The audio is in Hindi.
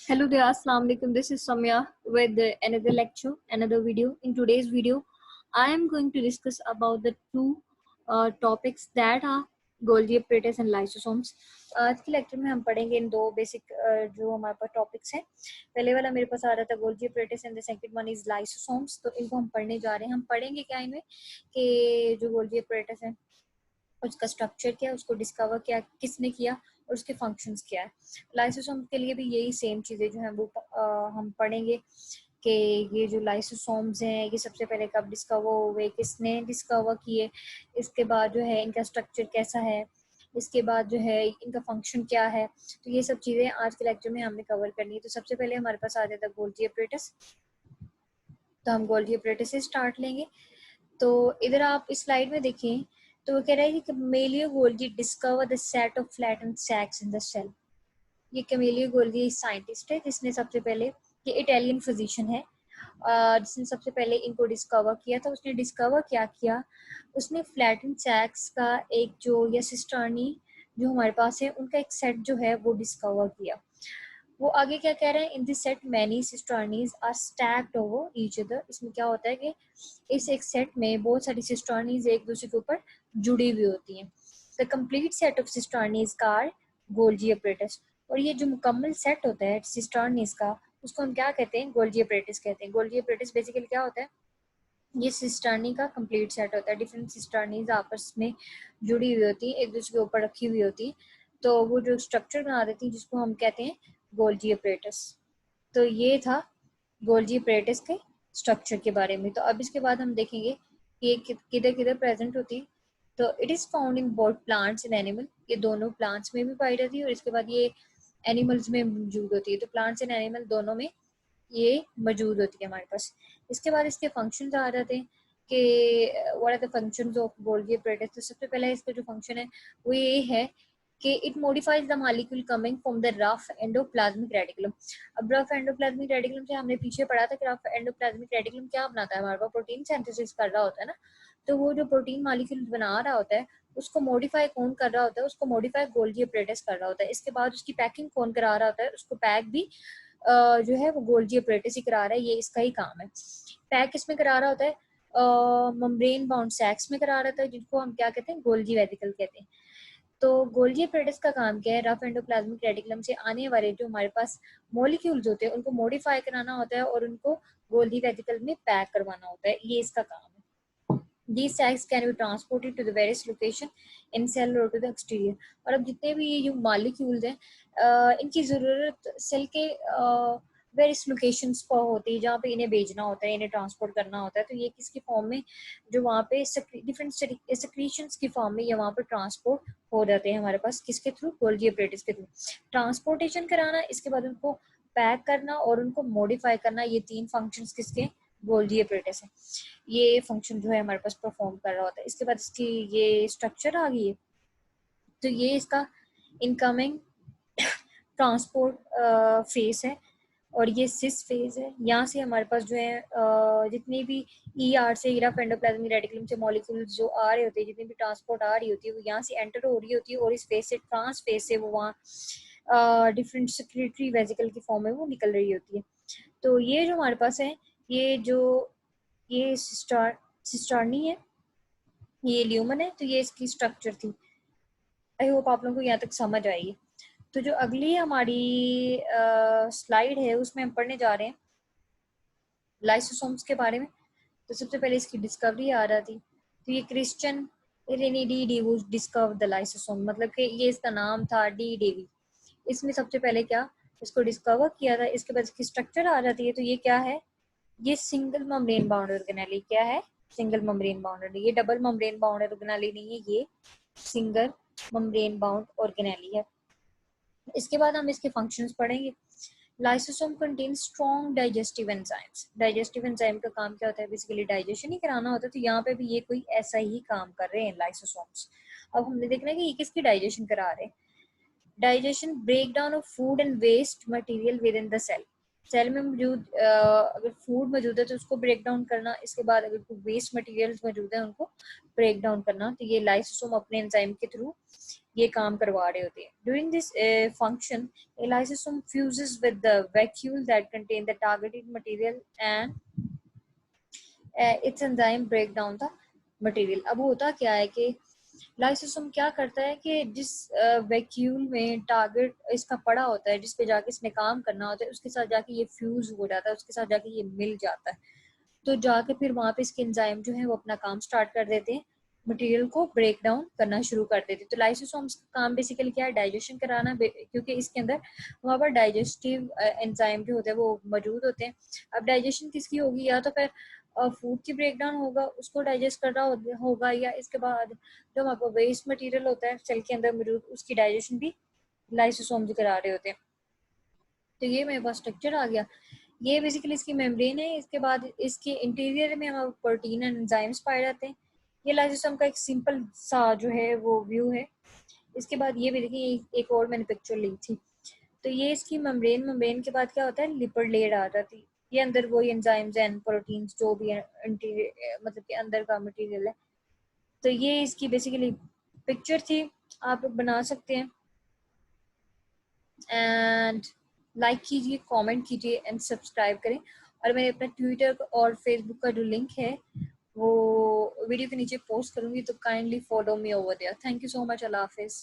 Hello there, Assalamu alaikum. This is Samya with another lecture, another video. In today's video, I am going to discuss about the two topics that are Golgi apparatus and lysosomes. आज के लेक्चर में हम पढ़ेंगे इन दो बेसिक जो हमारे पास टॉपिक्स हैं. पहले वाला मेरे पास आ रहा था Golgi apparatus and the second one is lysosomes. तो इनको हम पढ़ने जा रहे हैं. हम पढ़ेंगे क्या इनमें कि जो गोल्गी apparatus है उसका स्ट्रक्चर क्या है, उसको डिस्कवर क्या किसने किया और उसके फंक्शंस क्या है. लाइसोसोम के लिए भी यही सेम चीज़ें जो हैं वो हम पढ़ेंगे कि ये जो लाइसोसोम्स हैं ये सबसे पहले कब डिस्कवर हुए, किसने डिस्कवर किए, इसके बाद जो है इनका स्ट्रक्चर कैसा है, इसके बाद जो है इनका फंक्शन क्या है. तो ये सब चीज़ें आज के लेक्चर में हमने कवर करनी है. तो सबसे पहले हमारे पास आ जाता है गोल्गी apparatus. तो हम गोल्गी apparatus से स्टार्ट लेंगे. तो इधर आप इस स्लाइड में देखें तो वो कह रहा है कि Camillo Golgi discover the set of flattened sacs in the cell. ये कैमेलियो गोल्गी साइंटिस्ट है जिसने सबसे पहले, ये इटालियन फिजिशियन है जिसने सबसे पहले इनको डिस्कवर किया था. उसने डिस्कवर क्या किया, उसने फ्लैटेंड सैक्स का एक जो या सिस्टर्नी जो हमारे पास है उनका एक सेट जो है वो डिस्कवर किया. वो आगे क्या कह रहे हैं, in this set many cisternae are stacked over each other. इसमें क्या होता है कि इस एक सेट में बहुत सारी सिस्टर्नीज एक दूसरे के ऊपर जुड़ी हुई होती हैं. द कंप्लीट सेट ऑफ सिस्टर्नीज का गोल्गी apparatus. और ये जो मुकम्मल सेट होता है सिस्टर्नीज का उसको हम क्या कहते हैं, गोल्गी apparatus कहते हैं. गोल्गी apparatus बेसिकली क्या होता है, ये सिस्टर्नी का कंप्लीट सेट होता है. डिफरेंट सिस्टर्नीज आपस में जुड़ी हुई होती है, एक दूसरे के ऊपर रखी हुई होती है, तो वो जो स्ट्रक्चर बना देती है जिसको हम कहते हैं गोल्गी apparatus. तो ये था गोल्गी apparatus के स्ट्रक्चर के बारे में. तो अब इसके बाद हम देखेंगे कि ये किधर किधर प्रेजेंट होती है. तो it is found in both plants and animal. ये दोनों प्लांट्स में भी पाई जाती है और इसके बाद ये एनिमल्स में मौजूद होती है. तो प्लांट्स एंड एनिमल दोनों में ये मौजूद होती है हमारे पास. इसके बाद इसके फंक्शंस आ जाते हैं कि what are the functions of Golgi apparatus. तो सबसे पहला इसका जो फंक्शन है वो ये है कि it modifies the molecule coming from the rough endoplasmic reticulum. अब रफ एंडोप्लाज्मिक रेटिकुलम से हमने पीछे पढ़ा था कि रफ एंडोप्लाज्मिक रेटिकुलम क्या बनाता है, हमारे पास प्रोटीन सिंथेसिस कर रहा होता है ना. तो वो जो प्रोटीन मॉलिक्यूल बना रहा होता है उसको मॉडिफाई कौन कर रहा होता है, उसको मॉडिफाई गोल्गी apparatus कर रहा होता है. इसके बाद उसकी पैकिंग कौन करा रहा होता है, उसको पैक भी जो है वो गोल्गी apparatus ही करा रहा है. ये इसका ही काम है. पैक किसमें करा रहा होता है, मेम्ब्रेन बाउंड सैक्स में करा रहा था जिनको हम क्या कहते हैं, गोल्गी वेसिकल कहते हैं. तो गोल्गी apparatus का काम क्या है, रफ एंडोप्लाज्मिक रेटिकुलम से आने वाले जो हमारे पास मॉलिक्यूल्स होते हैं उनको मॉडिफाई कराना होता है और उनको गोल्गी वेसिकल में पैक करवाना होता है. ये इसका काम है. These sacs can be transported to the various location in cell or to the exterior. और अब जितने भी ये जो मॉलिक्यूल्स हैं इनकी ज़रूरत सेल के वेरियस लोकेशंस पर होती है जहाँ पे इन्हें भेजना होता है, इन्हें ट्रांसपोर्ट करना होता है. तो ये किसकी फॉर्म में, जो वहाँ पे डिफरेंट सेक्रीशंस की फॉर्म में ये वहाँ पे ट्रांसपोर्ट हो जाते हैं हमारे पास. किसके थ्रू, गोल्गी apparatus के थ्रू. ट्रांसपोर्टेशन कराना, इसके बाद उनको पैक करना और उनको मॉडिफाई करना, ये तीन फंक्शंस किसके, गोल्गी apparatus है. ये फंक्शन जो है हमारे पास परफॉर्म कर रहा होता है. इसके बाद इसकी ये स्ट्रक्चर आ गई है. तो ये इसका इनकमिंग ट्रांसपोर्ट फेज है और ये सिस फेज है. यहाँ से हमारे पास जो है जितनी भी ER से रफ एंडोप्लाज्मिक रेटिकुलम से मॉलिक्यूल्स जो आ रहे होते हैं, जितनी भी ट्रांसपोर्ट आ रही होती है वो यहाँ से एंटर हो रही होती है और इस फेज से, ट्रांस फेज से वो वहाँ डिफरेंट सेक्रेटरी वेसिकल की फॉर्म में वो निकल रही होती है. तो ये जो हमारे पास है, ये सिस्टर्नी है, ये ल्यूमन है. तो ये इसकी स्ट्रक्चर थी. आई होप आप लोगों को यहाँ तक समझ आई. तो जो अगली हमारी स्लाइड है उसमें हम पढ़ने जा रहे हैं लाइसोसोम्स के बारे में. तो सबसे पहले इसकी डिस्कवरी आ रहा थी. तो ये Christian René de Duve discover the lysosome, मतलब कि ये इसका नाम था डी डेवी. इसमें सबसे पहले क्या इसको डिस्कवर किया था. इसके बाद इसकी स्ट्रक्चर आ जाती है. तो ये क्या है, ये सिंगल मेम्ब्रेन बाउंड ऑर्गेनेली. क्या है, सिंगल मेम्ब्रेन बाउंड. ये डबल मेम्ब्रेन बाउंड ऑर्गेनेली नहीं है, ये सिंगल मेम्ब्रेन बाउंड ऑर्गेनेली है. इसके बाद हम इसके फंक्शंस पढ़ेंगे. Lysosome contain strong digestive enzymes. Digestive enzyme का काम क्या होता है, बेसिकली डाइजेशन ही कराना होता है. तो यहाँ पे भी ये कोई ऐसा ही काम कर रहे हैं लाइसोसोम्स. अब हमने देखना है कि ये किसकी डाइजेशन करा रहे हैं. Digestion, break down of food and waste material with in the cell. Cell में मौजूद अगर फूड मौजूद है तो उसको ब्रेक डाउन करना, इसके बाद अगर कोई वेस्ट मटेरियल्स मौजूद है उनको ब्रेक डाउन करना। तो ये लाइसोसोम अपने एंजाइम के थ्रू ये काम करवा रहे होते हैं। During this function a lysosome fuses with the vacuole that contain the targeted material and its enzyme break down the material। अब होता क्या है कि लाइसोसोम क्या करता है कि जिस वैक्यूल में टारगेट इसका पड़ा होता है, जिस पे जाके इसने काम करना होता है, उसके साथ जाके ये फ्यूज हो जाता है, उसके साथ जाके ये मिल जाता है। तो जाके फिर वहां पे इसके एंजाइम जो है वो अपना काम स्टार्ट कर देते हैं, मटेरियल को ब्रेक डाउन करना शुरू कर देते हैं। तो लाइसोसोम्स का काम बेसिकली क्या है, डाइजेशन कराना, क्योंकि इसके अंदर वहाँ पर डाइजेस्टिव एंजाइम जो होते हैं वो मौजूद होते हैं। अब डाइजेशन किसकी होगी, या तो फिर फूड की ब्रेक डाउन होगा, उसको डाइजेस्ट करना होगा, या इसके बाद जो हमारे पास वेस्ट मटेरियल होता है सेल के अंदर मौजूद, उसकी डाइजेशन भी लाइसोसोम्स करा रहे होते हैं। तो ये मेरे पास स्ट्रक्चर आ गया। ये बेसिकली इसकी मेम्ब्रेन है। इसके बाद इसके इंटीरियर में हमारे प्रोटीन एंड एंजाइम्स पाए जाते हैं। ये लाइसोसोम का एक सिंपल सा जो है वो व्यू है। इसके बाद ये भी देखिए, एक और मैंने पिक्चर ली थी। तो ये इसकी मेम्ब्रेन के बाद क्या होता है, लिपिड लेयर आ जाती है। ये अंदर वही एंजाइम्स एंड प्रोटीन्स जो भी इंटीरियर मतलब के अंदर का मटेरियल है। तो ये इसकी बेसिकली पिक्चर थी, आप लोग बना सकते हैं। एंड लाइक कीजिए, कमेंट कीजिए एंड सब्सक्राइब करें। और मैंने अपना ट्विटर और फेसबुक का जो लिंक है वो वीडियो के नीचे पोस्ट करूंगी, तो kindly follow me over there. Thank you so much. अल्लाह हाफिज।